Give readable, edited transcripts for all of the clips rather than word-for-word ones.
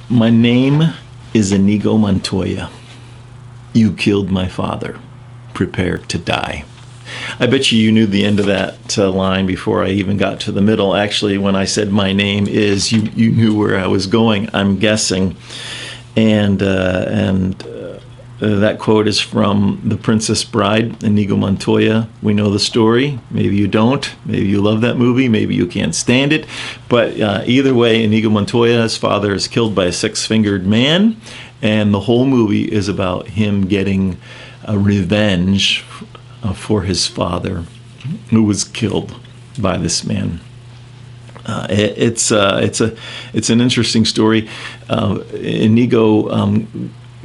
My name is Inigo Montoya. You killed my father. Prepare to die. I bet you knew the end of that line before I even got to the middle. Actually, when I said my name is, you knew where I was going, I'm guessing. And that quote is from The Princess Bride, Inigo Montoya. We know the story. Maybe you don't. Maybe you love that movie. Maybe you can't stand it. But either way, Inigo Montoya, his father, is killed by a six-fingered man. And the whole movie is about him getting revenge for his father, who was killed by this man. It's an interesting story. Inigo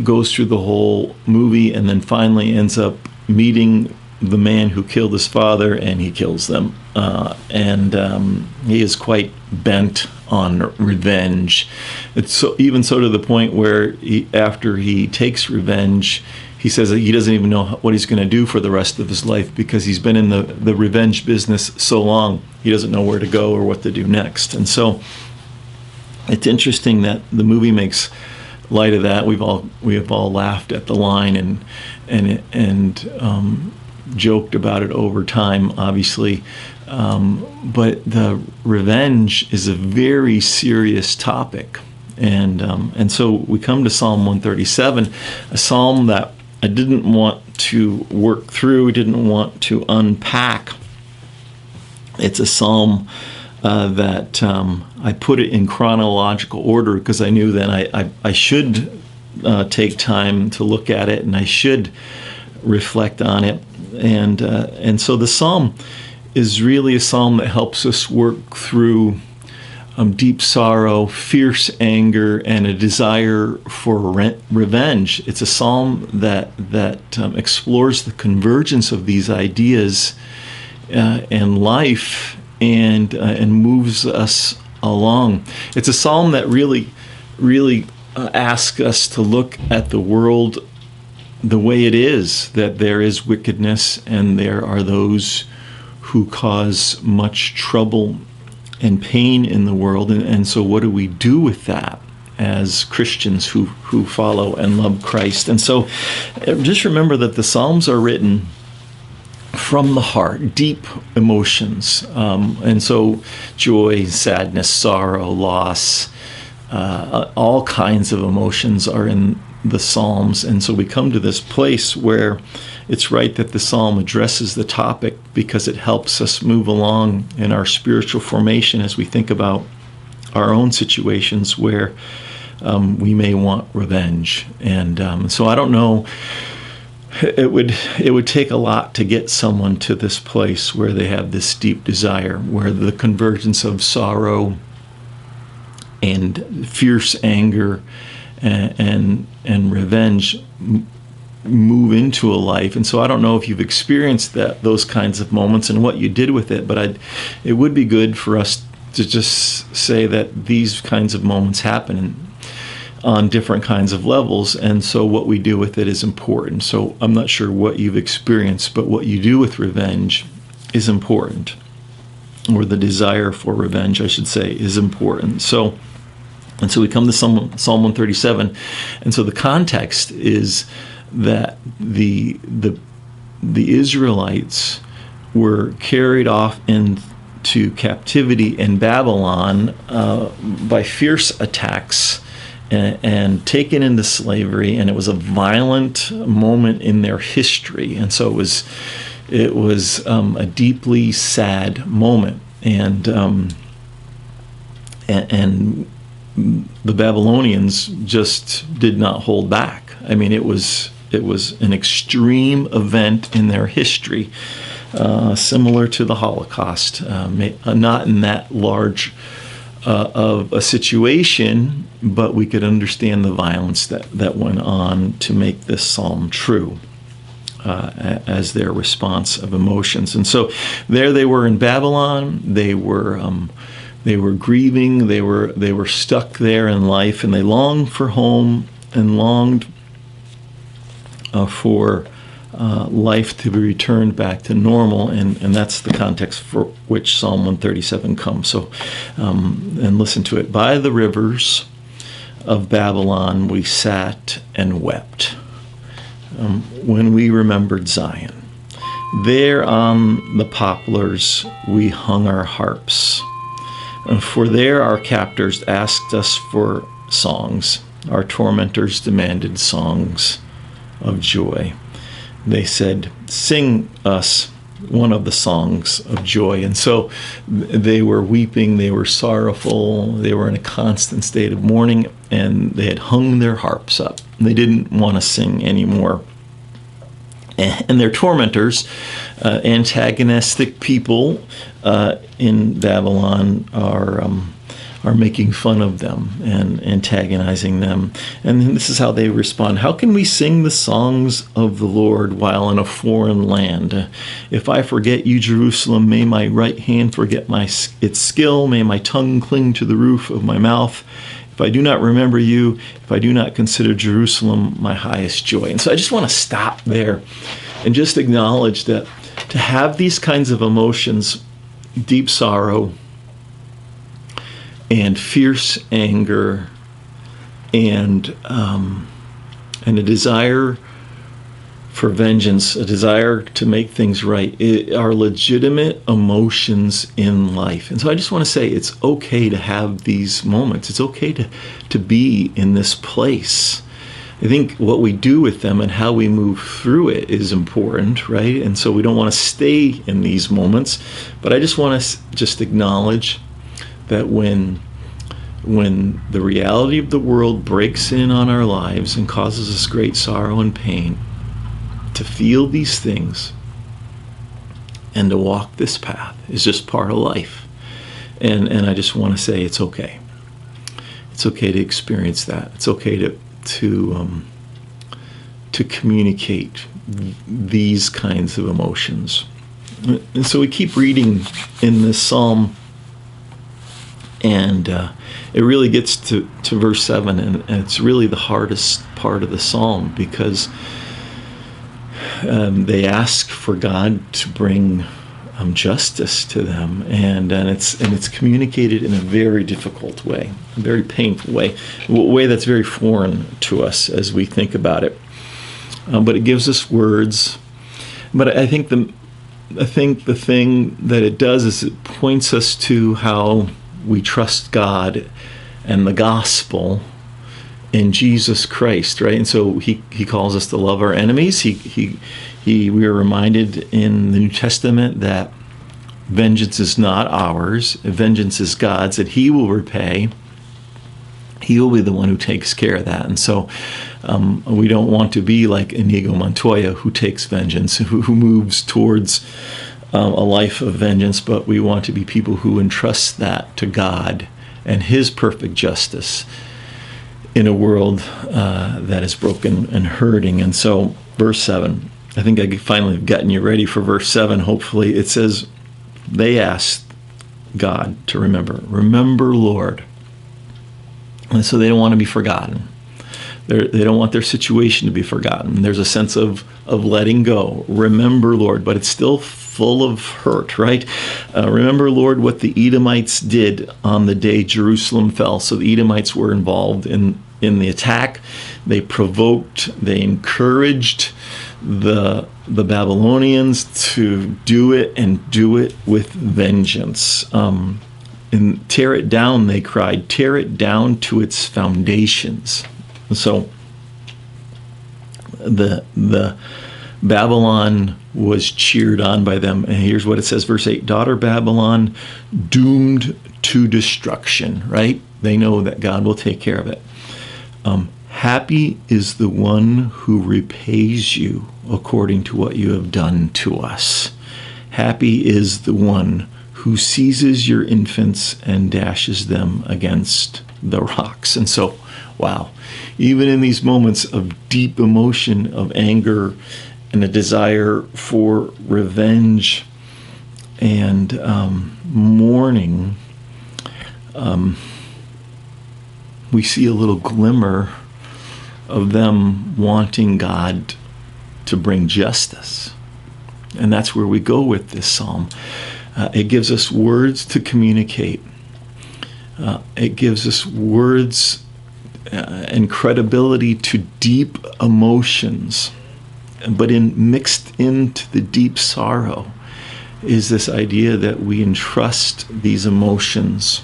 goes through the whole movie and then finally ends up meeting the man who killed his father, and he kills them. He is quite bent on revenge. It's so to the point where after he takes revenge, he says that he doesn't even know what he's going to do for the rest of his life, because he's been in the revenge business so long, he doesn't know where to go or what to do next. And so it's interesting that the movie makes light of that. We have all laughed at the line and joked about it over time, obviously. But the revenge is a very serious topic. And so we come to Psalm 137, a psalm that I didn't want to work through, didn't want to unpack. It's a psalm that I put it in chronological order because I knew that I should take time to look at it, and I should reflect on it. And so the psalm is really a psalm that helps us work through deep sorrow, fierce anger, and a desire for revenge. It's a psalm that explores the convergence of these ideas in life and moves us along. It's a psalm that really asks us to look at the world the way it is, that there is wickedness and there are those who cause much trouble and pain in the world, and so what do we do with that as Christians who follow and love Christ? And so just remember that the Psalms are written from the heart, deep emotions, and so joy, sadness, sorrow, loss, all kinds of emotions are in the Psalms. And so we come to this place where it's right that the Psalm addresses the topic, because it helps us move along in our spiritual formation as we think about our own situations where we may want revenge. And so I don't know, it would take a lot to get someone to this place where they have this deep desire, where the convergence of sorrow and fierce anger and revenge move into a life. And so I don't know if you've experienced those kinds of moments and what you did with it, but it would be good for us to just say that these kinds of moments happen on different kinds of levels, and so what we do with it is important. So I'm not sure what you've experienced, but what you do with revenge is important, or the desire for revenge, I should say, is important. So we come to Psalm 137, and so the context is that the Israelites were carried off into captivity in Babylon by fierce attacks and taken into slavery, and it was a violent moment in their history, and so it was a deeply sad moment, and the Babylonians just did not hold back. I mean, it was an extreme event in their history, similar to the Holocaust, not in that large of a situation, but we could understand the violence that went on to make this psalm true as their response of emotions. And so there they were in Babylon. They were grieving. They were stuck there in life, and they longed for home and longed for life to be returned back to normal, and that's the context for which Psalm 137 comes. So, and listen to it. By the rivers, of Babylon we sat and wept when we remembered Zion. There on the poplars we hung our harps, for there our captors asked us for songs. Our tormentors demanded songs of joy. They said, "Sing us one of the songs of joy." And so they were weeping, they were sorrowful, they were in a constant state of mourning, and they had hung their harps up. They didn't want to sing anymore. And their tormentors, antagonistic people in Babylon, are making fun of them and antagonizing them. And this is how they respond. "How can we sing the songs of the Lord while in a foreign land? If I forget you, Jerusalem, may my right hand forget its skill. May my tongue cling to the roof of my mouth. If I do not remember you, if I do not consider Jerusalem my highest joy." And so I just want to stop there and just acknowledge that to have these kinds of emotions, deep sorrow and fierce anger and a desire for vengeance, a desire to make things right, are legitimate emotions in life. And so I just want to say it's okay to have these moments. It's okay to be in this place. I think what we do with them and how we move through it is important, right? And so we don't want to stay in these moments. But I just want to just acknowledge that when the reality of the world breaks in on our lives and causes us great sorrow and pain, to feel these things and to walk this path is just part of life. And I just want to say it's okay. It's okay to experience that. It's okay to communicate these kinds of emotions. And so we keep reading in this psalm, and it really gets to verse 7, and it's really the hardest part of the psalm, because they ask for God to bring justice to them, and it's communicated in a very difficult way, a very painful way, a way that's very foreign to us as we think about it. But it gives us words. But I think the thing that it does is it points us to how we trust God and the gospel in Jesus Christ, right? And so he calls us to love our enemies. We are reminded in the New Testament that vengeance is not ours, vengeance is God's, that he will repay. He will be the one who takes care of that. And so we don't want to be like Inigo Montoya, who takes vengeance, who moves towards a life of vengeance, but we want to be people who entrust that to God and his perfect justice in a world that is broken and hurting. And so verse 7, I think I finally have gotten you ready for verse 7, hopefully. It says, they asked God to remember, Lord. And so they don't want to be forgotten. They don't want their situation to be forgotten. There's a sense of letting go. Remember, Lord, but it's still full of hurt, right? Remember, Lord, what the Edomites did on the day Jerusalem fell. So the Edomites were involved in the attack. They provoked, they encouraged the Babylonians to do it, and do it with vengeance. And tear it down, they cried, tear it down to its foundations. So the Babylon was cheered on by them. And here's what it says, verse 8, daughter Babylon, doomed to destruction, right? They know that God will take care of it. Happy is the one who repays you according to what you have done to us. Happy is the one who seizes your infants and dashes them against the rocks. And so, wow, even in these moments of deep emotion, of anger, and a desire for revenge and mourning, we see a little glimmer of them wanting God to bring justice. And that's where we go with this psalm. It gives us words to communicate. It gives us words and credibility to deep emotions, but mixed into the deep sorrow is this idea that we entrust these emotions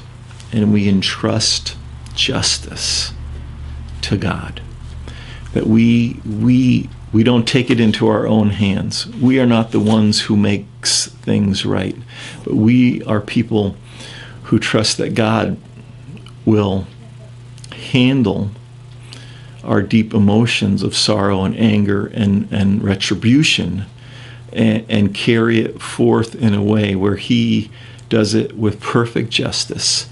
and we entrust justice to God. That we don't take it into our own hands. We are not the ones who makes things right, but we are people who trust that God will handle our deep emotions of sorrow and anger and retribution and carry it forth in a way where he does it with perfect justice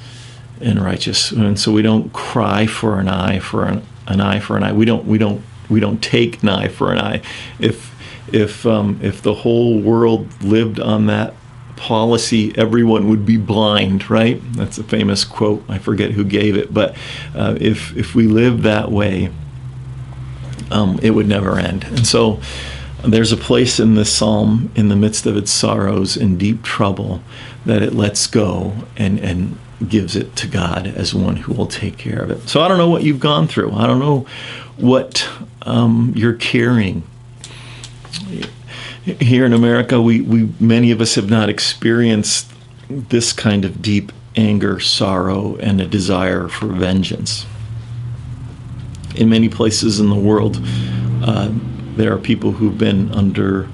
and righteous. And so we don't cry for an eye for an eye for an eye. We don't take an eye for an eye. If the whole world lived on that policy, everyone would be blind, right? That's a famous quote. I forget who gave it, but if we lived that way, it would never end. And so there's a place in this psalm, in the midst of its sorrows and deep trouble, that it lets go and gives it to God as one who will take care of it. So I don't know what you've gone through. I don't know what you're carrying. Here in America, we many of us have not experienced this kind of deep anger, sorrow, and a desire for vengeance. In many places in the world, there are people who've been under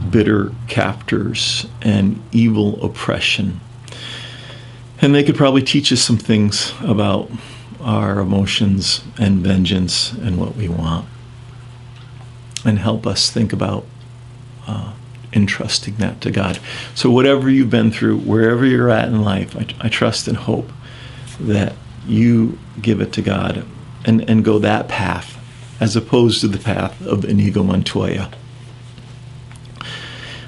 bitter captors and evil oppression. And they could probably teach us some things about our emotions and vengeance and what we want, and help us think about entrusting that to God. So whatever you've been through, wherever you're at in life, I trust and hope that you give it to God and go that path, as opposed to the path of Inigo Montoya.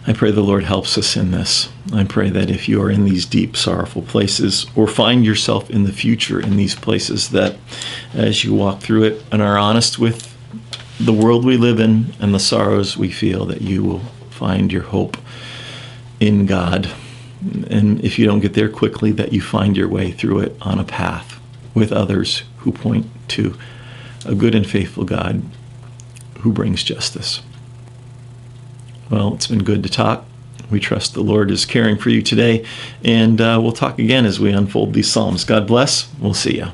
I pray the Lord helps us in this. I pray that if you are in these deep, sorrowful places, or find yourself in the future in these places, that as you walk through it and are honest with the world we live in and the sorrows we feel, that you will find your hope in God. And if you don't get there quickly, that you find your way through it on a path with others who point to a good and faithful God who brings justice. Well, it's been good to talk. We trust the Lord is caring for you today, and we'll talk again as we unfold these Psalms. God bless. We'll see you.